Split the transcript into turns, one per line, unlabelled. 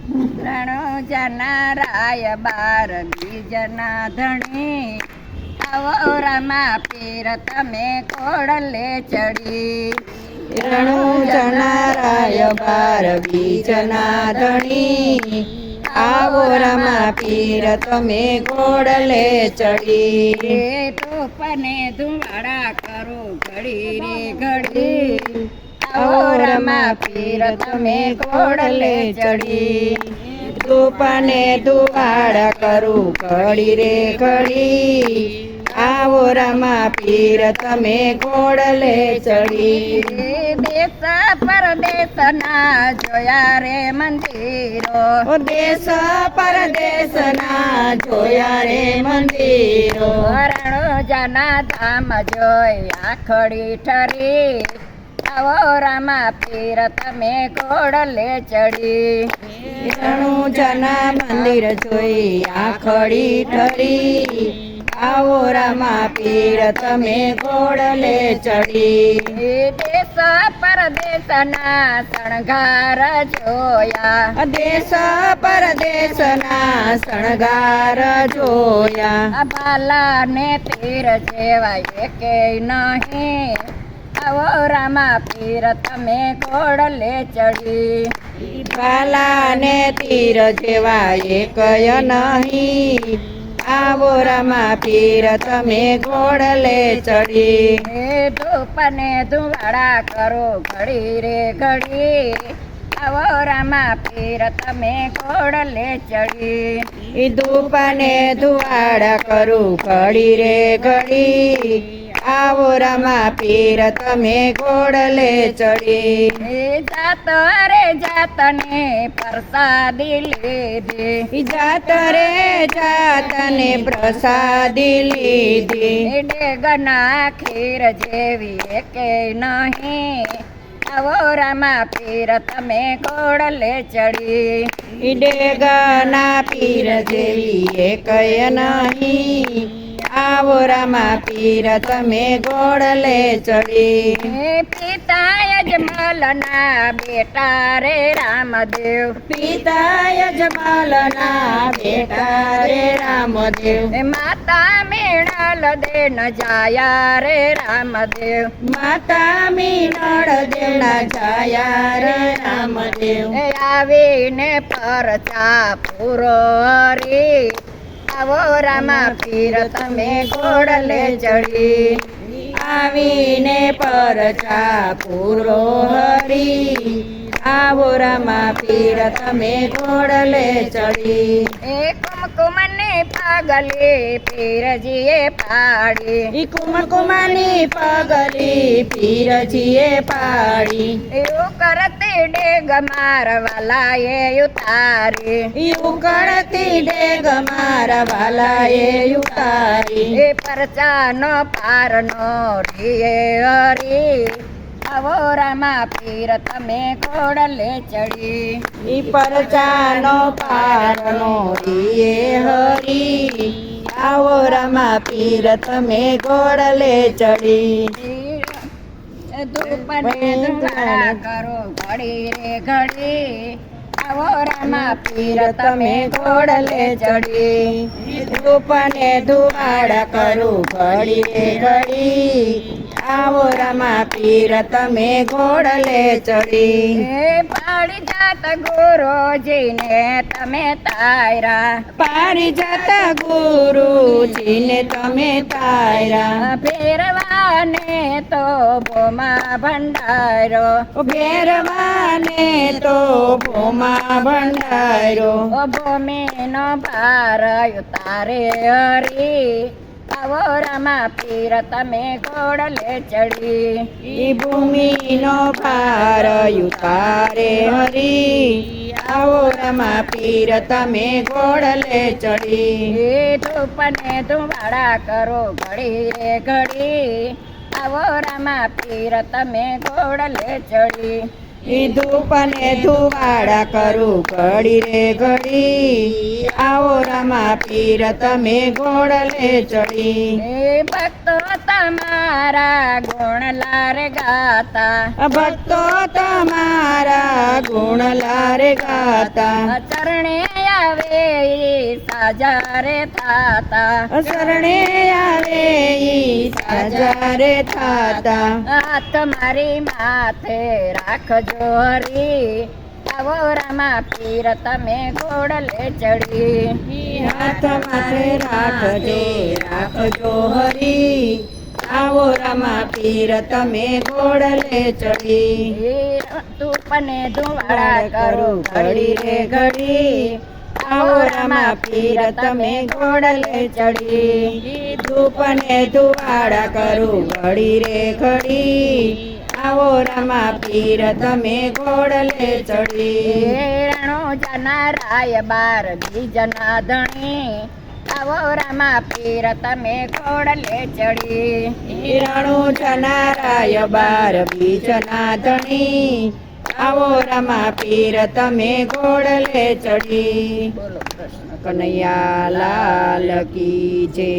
રણોજાના રાય બાર બીજના ધણી આવો રામા પીર તમે કોડલે ચડી
રણુજના રાય બાર બીજના ધણી આવો રામા પીર તમે ઘોડલે ચડી
એ તોપને ધુવાડા કરો ઘડી રે ઘડી આવો રામા પીર તમે કોડલે ચડી
ધૂપને ધુવાડા કરું ઘડી રે ઘડી આવો રામા પીર તમે ઘોડલે ચડી
દેશ પરદેશના જોયા રે મંદિરો
દેશ પરદેશના જોયા રે મંદિરો
રણોજાના ધામ જોઈ આખડી ઠરી આવો રામા પીર તમે ઘોડલે ચડી
રણુજાના મંદિર જોઈ આખડી ઠરી આવો રામા પીર તમે ઘોડલે ચડી
દેશ પરદેશના શણગાર જોયા
દેશ પરદેશના શણગાર જોયા
બાલા ને તીર જેવા એકે નહીં આવો રામા પીર તમે ઘોડલે ચડી
બાલા ને તીર જેવા એકય નહીં આવો રામા પીર તમે ઘોડલે ચડી
ધૂપને ધુવાડા કરો ઘડી રે ઘડી આવો રામા પીર તમે ઘોડલે ચડી
ધૂપને ધુવાડા કરું ઘડી રે ઘડી આવો રામા પીર તમે ઘોડલે ચડી
જાત રે જાતને પ્રસાદી લીધી
જાત રે જાતને પ્રસાદી લીધી
ડેગના ખીર જેવી એકે નહીં આવો રામા પીર તમે ઘોડલે ચડી
ડેગના પીર જેવી એકય નહીં આવો રામા પીર તમે ઘોડલે ચડી
પિતા યજમાલના બેટા રે રામદેવ
પિતા યજમાલના બેટા રે રામદેવ
માતા મીણલ દેન જાયા રે રામદેવ
માતા મીનળ દેવના જાયા રે રામદેવ
આવીને પરચા પૂરો હરી આવો રામા પીર તમે ઘોડલે ચડી
આવીને પરચા પૂરો હરી આવો રામા પીર તમે ઘોડલે ચડી
કુમકુમની પાગલી પીરજીએ પાડી
કુમકુમાની પગલી પીરજીએ પાડી
એવું કરતી ડેગ મારવાલાએ ઉતારી
ઉકળતી ડેગ મારા વાલાએ ઉતારી
એ પરચાનો પારનો રીએ હરી આવો રામા પીર તમે ઘોડલે ચડી
પરચાનો પારનો રીએ હરી આવો રામા પીર તમે ઘોડલે ચડી
ધૂપને ધુવાડા કરો ઘડી રે ઘડી આવો રામા પીર તમે ઘોડલે ચડી
ધૂપને ધુવાડા કરું ઘડી રે ઘડી આવો રામા પીર તમે ઘોડલે ચડી
પાડી જાત ગુરુજીને તમે તાયરા
પારિજાત ગુરુજીને તમે તાયરા
ફેરવાને તો ભોમા ભંડારો
ભેરવાને તો ભોમા ભંડારો
ભૂમિનો ભાર ઉતારે હરી આવો રામા પીર તમે ઘોડલે ચડી
ભૂમિનો ભાર ઉતારે હરી આવો રામા પીર તમે ઘોડલે ચડી
ધૂપને ધુવાડા કરો ઘડી રે ઘડી આવો રામા પીર તમે ઘોડલે ચડી
ઈ ધૂપ ને ધુવાડા કરું ઘડી રે ઘડી આવો રમા પીર તમે ઘોડલે ચડી
એ ભક્તો તમારા ગુણ લારે ગાતા
ભક્તો તમારા ગુણ લારે ગાતા
ચરણે આવે ઈ સાજા રે થાતા
શરણે આવે ઈ સાજા રે થાતા
હાથ મારી માથે રાખજો હરી આવો રમા પીર તમે ઘોડલે ચડી
હાથ માથે રાખજો રાખજો હરી આવો રમા પીર તમે ઘોડલે ચડી
તુપને ધુવાડા કરું
ઘડી રે ઘડી આવો રમા પીર તમે ઘોડલે ચડી ધૂપ ને ધુવાડા કરું ઘડી રે ઘડી આવો રમા પીર તમે ઘોડલે ચડી
રણો જના રાય બાર બીજના ધણી આવો રમા પીર તમે ઘોડલે ચડી
હિરણું જનારાય બાર બીજના ધણી આવો રમા પીર તમે ઘોડલે ચડી
બોલો કૃષ્ણ
કનૈયા લાલ કી જય